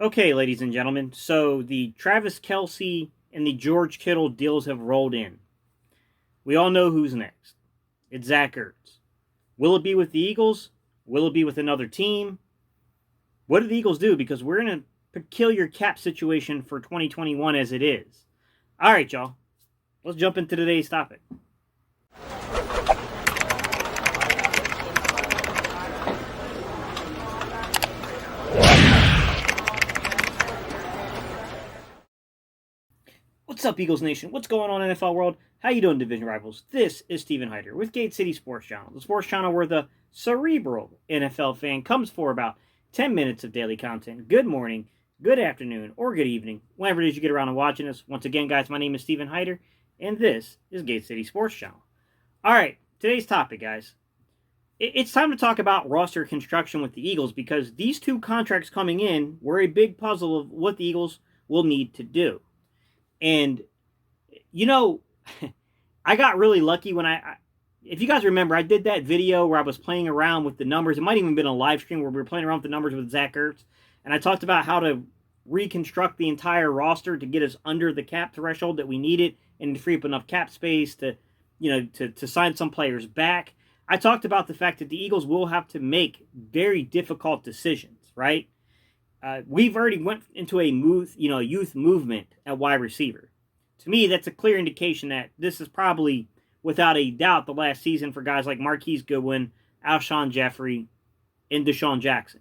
Okay, ladies and gentlemen, so the Travis Kelce and the George Kittle deals have rolled in. We all know who's next. It's Zach Ertz. Will it be with the Eagles? Will it be with another team? What do the Eagles do? Because we're in a peculiar cap situation for 2021 as it is. All right, y'all. Let's jump into today's topic. What's up, Eagles Nation? What's going on, NFL world? How you doing, division rivals? This is Steven Hyder with Gate City Sports Channel, the sports channel where the cerebral NFL fan comes for about 10 minutes of daily content. Good morning, good afternoon, or good evening, whenever it is you get around to watching us. Once again, guys, my name is Steven Hyder, and this is Gate City Sports Channel. All right, today's topic, guys. It's time to talk about roster construction with the Eagles because these two contracts coming in were a big puzzle of what the Eagles will need to do. And, you know, I got really lucky when if you guys remember, I did that video where I was playing around with the numbers. It might even have been a live stream where we were playing around with the numbers with Zach Ertz. And I talked about how to reconstruct the entire roster to get us under the cap threshold that we needed and to free up enough cap space to, to sign some players back. I talked about the fact that the Eagles will have to make very difficult decisions, right? We've already went into a youth movement at wide receiver. To me, that's a clear indication that this is probably, without a doubt, the last season for guys like Marquise Goodwin, Alshon Jeffrey, and Deshaun Jackson.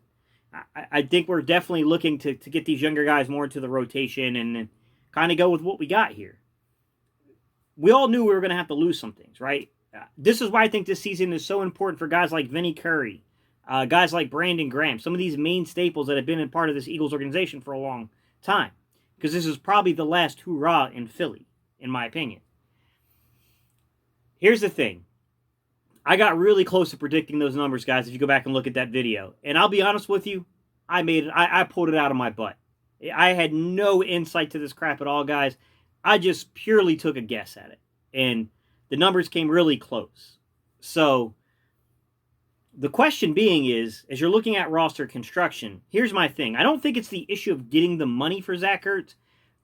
I think we're definitely looking to get these younger guys more into the rotation and kind of go with what we got here. We all knew we were going to have to lose some things, right? This is why I think this season is so important for guys like Vinny Curry, guys like Brandon Graham, some of these main staples that have been a part of this Eagles organization for a long time. Because this is probably the last hurrah in Philly, in my opinion. Here's the thing. I got really close to predicting those numbers, guys, if you go back and look at that video. And I'll be honest with you, I pulled it out of my butt. I had no insight to this crap at all, guys. I just purely took a guess at it. And the numbers came really close. So the question being is, as you're looking at roster construction, here's my thing. I don't think it's the issue of getting the money for Zach Ertz.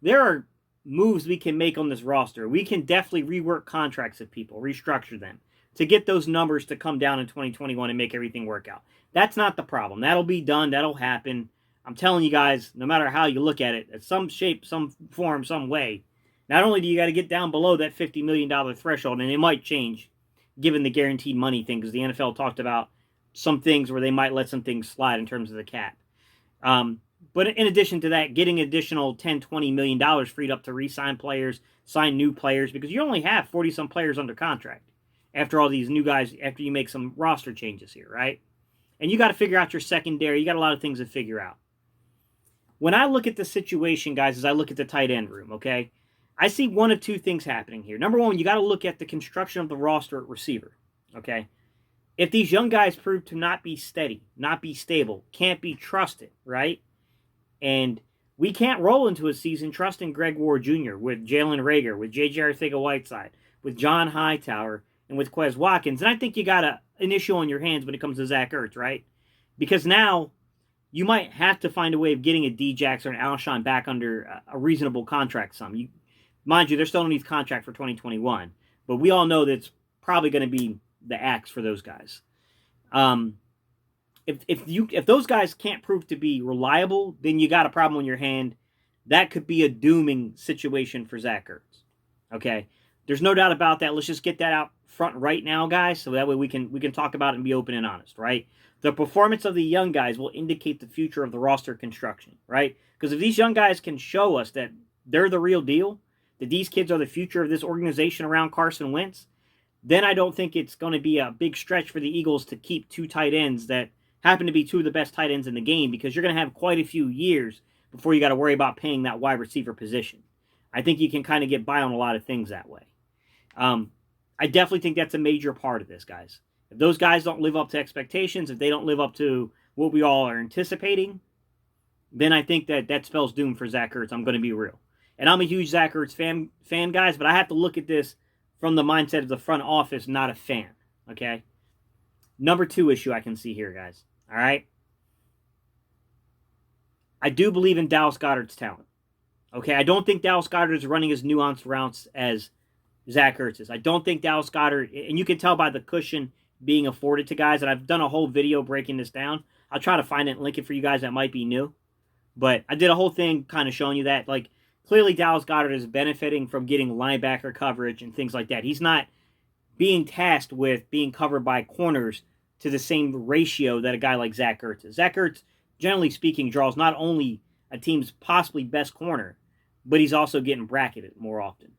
There are moves we can make on this roster. We can definitely rework contracts of people, restructure them, to get those numbers to come down in 2021 and make everything work out. That's not the problem. That'll be done. That'll happen. I'm telling you guys, no matter how you look at it, in some shape, some form, some way, not only do you got to get down below that $50 million threshold, and it might change given the guaranteed money thing, because the NFL talked about some things where they might let some things slide in terms of the cap. But in addition to that, getting additional $10, $20 million freed up to re-sign players, sign new players, because you only have 40-some players under contract after all these new guys, after you make some roster changes here, right? And you got to figure out your secondary. You got a lot of things to figure out. When I look at the situation, guys, as I look at the tight end room, okay, I see one of two things happening here. Number one, you got to look at the construction of the roster at receiver, okay? If these young guys prove to not be steady, not be stable, can't be trusted, right? And we can't roll into a season trusting Greg Ward Jr., with Jalen Reagor, with J.J. Arcega-Whiteside, with John Hightower, and with Quez Watkins. And I think you got an issue on your hands when it comes to Zach Ertz, right? Because now you might have to find a way of getting a D-Jax or an Alshon back under a reasonable contract sum. Mind you, they're still underneath contract for 2021. But we all know that it's probably going to be the axe for those guys. If those guys can't prove to be reliable, then you got a problem on your hand. That could be a dooming situation for Zach Ertz. Okay, there's no doubt about that. Let's just get that out front right now, guys, so that way we can talk about it and be open and honest, right? The performance of the young guys will indicate the future of the roster construction, right? Because if these young guys can show us that they're the real deal, that these kids are the future of this organization around Carson Wentz, then I don't think it's going to be a big stretch for the Eagles to keep two tight ends that happen to be two of the best tight ends in the game, because you're going to have quite a few years before you got to worry about paying that wide receiver position. I think you can kind of get by on a lot of things that way. I definitely think that's a major part of this, guys. If those guys don't live up to expectations, if they don't live up to what we all are anticipating, then I think that spells doom for Zach Ertz. I'm going to be real. And I'm a huge Zach Ertz fan, guys, but I have to look at this from the mindset of the front office, not a fan, okay? Number two issue I can see here, guys, all right? I do believe in Dallas Goedert's talent. Okay, I don't think Dallas Goedert is running as nuanced routes as Zach Ertz is. I don't think Dallas Goedert, and you can tell by the cushion being afforded to guys, and I've done a whole video breaking this down. I'll try to find it and link it for you guys that might be new. But I did a whole thing kind of showing you that, like, clearly Dallas Goedert is benefiting from getting linebacker coverage and things like that. He's not being tasked with being covered by corners to the same ratio that a guy like Zach Ertz is. Zach Ertz, generally speaking, draws not only a team's possibly best corner, but he's also getting bracketed more often.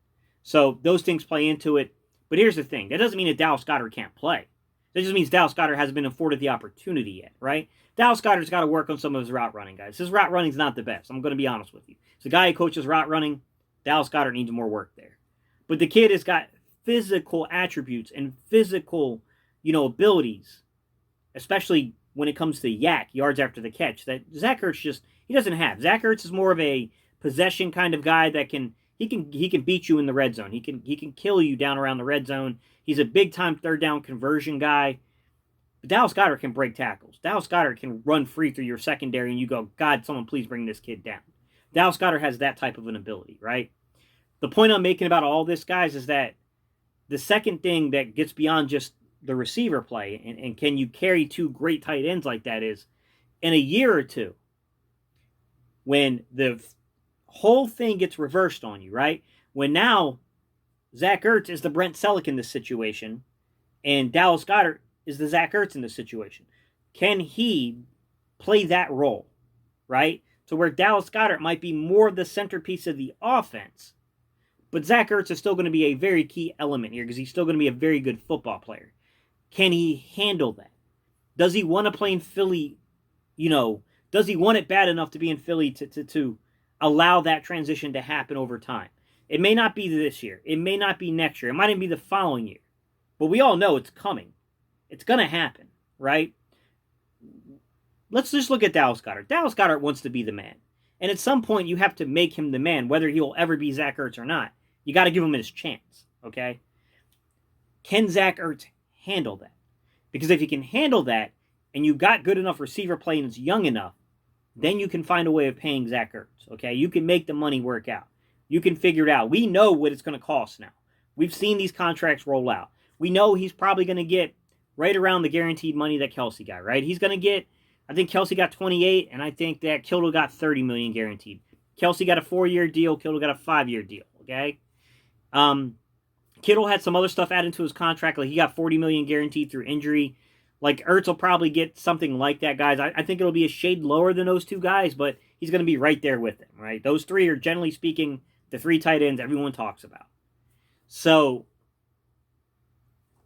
So those things play into it. But here's the thing. That doesn't mean that Dallas Goedert can't play. That just means Dallas Goedert hasn't been afforded the opportunity yet, right? Dallas Goedert's got to work on some of his route running, guys. His route running's not the best. I'm going to be honest with you. As a guy who coaches route running, Dallas Goedert needs more work there. But the kid has got physical attributes and physical, abilities, especially when it comes to yak, yards after the catch, that Zach Ertz he doesn't have. Zach Ertz is more of a possession kind of guy that can beat you in the red zone. He can kill you down around the red zone. He's a big time third down conversion guy. But Dallas Goedert can break tackles. Dallas Goedert can run free through your secondary and you go, God, someone please bring this kid down. Dallas Goedert has that type of an ability, right? The point I'm making about all this, guys, is that the second thing that gets beyond just the receiver play and can you carry two great tight ends like that is in a year or two when the whole thing gets reversed on you, right? When now Zach Ertz is the Brent Selleck in this situation and Dallas Goedert is the Zach Ertz in this situation. Can he play that role, right? To where Dallas Goedert might be more of the centerpiece of the offense, but Zach Ertz is still going to be a very key element here because he's still going to be a very good football player. Can he handle that? Does he want to play in Philly? Does he want it bad enough to be in Philly to allow that transition to happen over time? It may not be this year. It may not be next year. It might even be the following year. But we all know it's coming. It's going to happen, right? Let's just look at Dallas Goedert. Dallas Goedert wants to be the man. And at some point, you have to make him the man, whether he will ever be Zach Ertz or not. You got to give him his chance, okay? Can Zach Ertz handle that? Because if he can handle that, and you've got good enough receiver play and it's young enough, then you can find a way of paying Zach Ertz, okay? You can make the money work out. You can figure it out. We know what it's going to cost now. We've seen these contracts roll out. We know he's probably going to get right around the guaranteed money that Kelce got, right? He's going to get, I think Kelce got 28, and I think that Kittle got 30 million guaranteed. Kelce got a 4-year deal. Kittle got a 5-year deal, okay? Kittle had some other stuff added to his contract. Like he got 40 million guaranteed through injury. Like Ertz will probably get something like that, guys. I think it'll be a shade lower than those two guys, but he's going to be right there with them, right? Those three are, generally speaking, the three tight ends everyone talks about. So,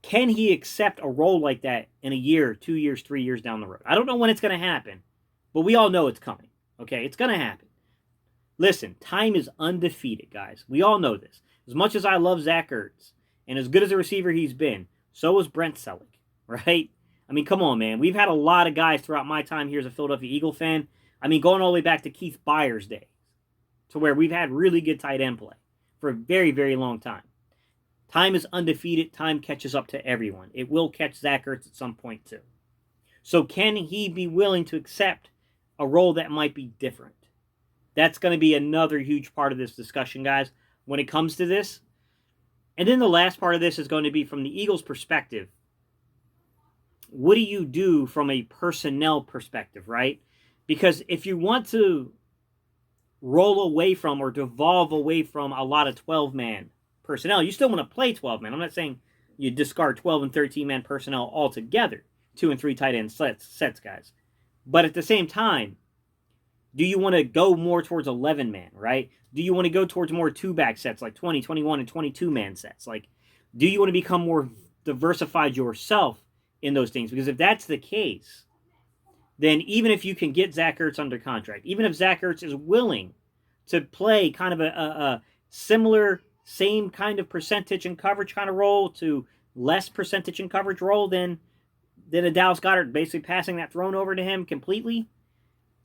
can he accept a role like that in a year, 2 years, 3 years down the road? I don't know when it's going to happen, but we all know it's coming, okay? It's going to happen. Listen, time is undefeated, guys. We all know this. As much as I love Zach Ertz, and as good as a receiver he's been, so is Brent Selleck, right? I mean, come on, man. We've had a lot of guys throughout my time here as a Philadelphia Eagle fan. I mean, going all the way back to Keith Byers' day, to where we've had really good tight end play for a very, very long time. Time is undefeated. Time catches up to everyone. It will catch Zach Ertz at some point, too. So can he be willing to accept a role that might be different? That's going to be another huge part of this discussion, guys, when it comes to this. And then the last part of this is going to be from the Eagles' perspective. What do you do from a personnel perspective, right? Because if you want to roll away from or devolve away from a lot of 12-man personnel, you still want to play 12-man. I'm not saying you discard 12 and 13-man personnel altogether, 2 and 3 tight end sets, guys. But at the same time, do you want to go more towards 11-man, right? Do you want to go towards more 2-back sets like 20, 21, and 22-man sets? Like, do you want to become more diversified yourself in those things? Because if that's the case, then even if you can get Zach Ertz under contract, even if Zach Ertz is willing to play kind of a similar, same kind of percentage and coverage kind of role to less percentage and coverage role than a Dallas Goedert, basically passing that throne over to him completely,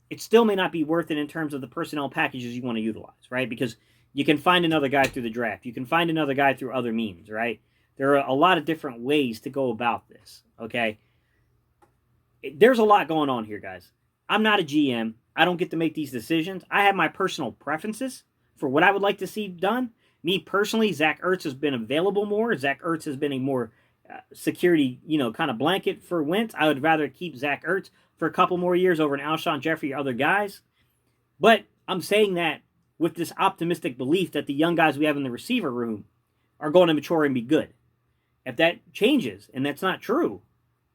it still may not be worth it in terms of the personnel packages you want to utilize, right? Because you can find another guy through the draft. You can find another guy through other means, right? There are a lot of different ways to go about this, okay? There's a lot going on here, guys. I'm not a GM. I don't get to make these decisions. I have my personal preferences for what I would like to see done. Me personally, Zach Ertz has been available more. Zach Ertz has been a more security, kind of blanket for Wentz. I would rather keep Zach Ertz for a couple more years over an Alshon Jeffrey or other guys. But I'm saying that with this optimistic belief that the young guys we have in the receiver room are going to mature and be good. If that changes and that's not true,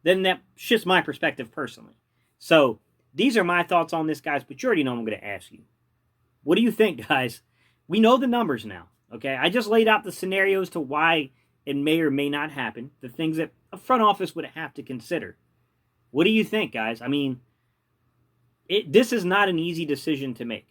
then that shifts my perspective personally. So these are my thoughts on this, guys, but you already know I'm going to ask you. What do you think, guys? We know the numbers now, okay? I just laid out the scenarios to why it may or may not happen, the things that a front office would have to consider. What do you think, guys? I mean, this is not an easy decision to make,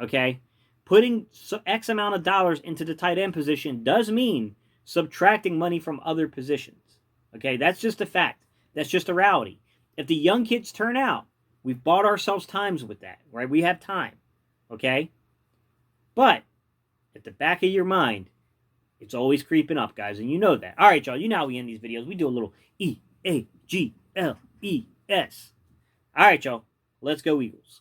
okay? Putting X amount of dollars into the tight end position does mean subtracting money from other positions, okay? That's just a fact. That's just a reality. If the young kids turn out, we've bought ourselves times with that, right? We have time, okay? But at the back of your mind, it's always creeping up, guys, and you know that. All right, y'all, you know how we end these videos. We do a little E-A-G-L-E-S. All right, y'all, let's go Eagles.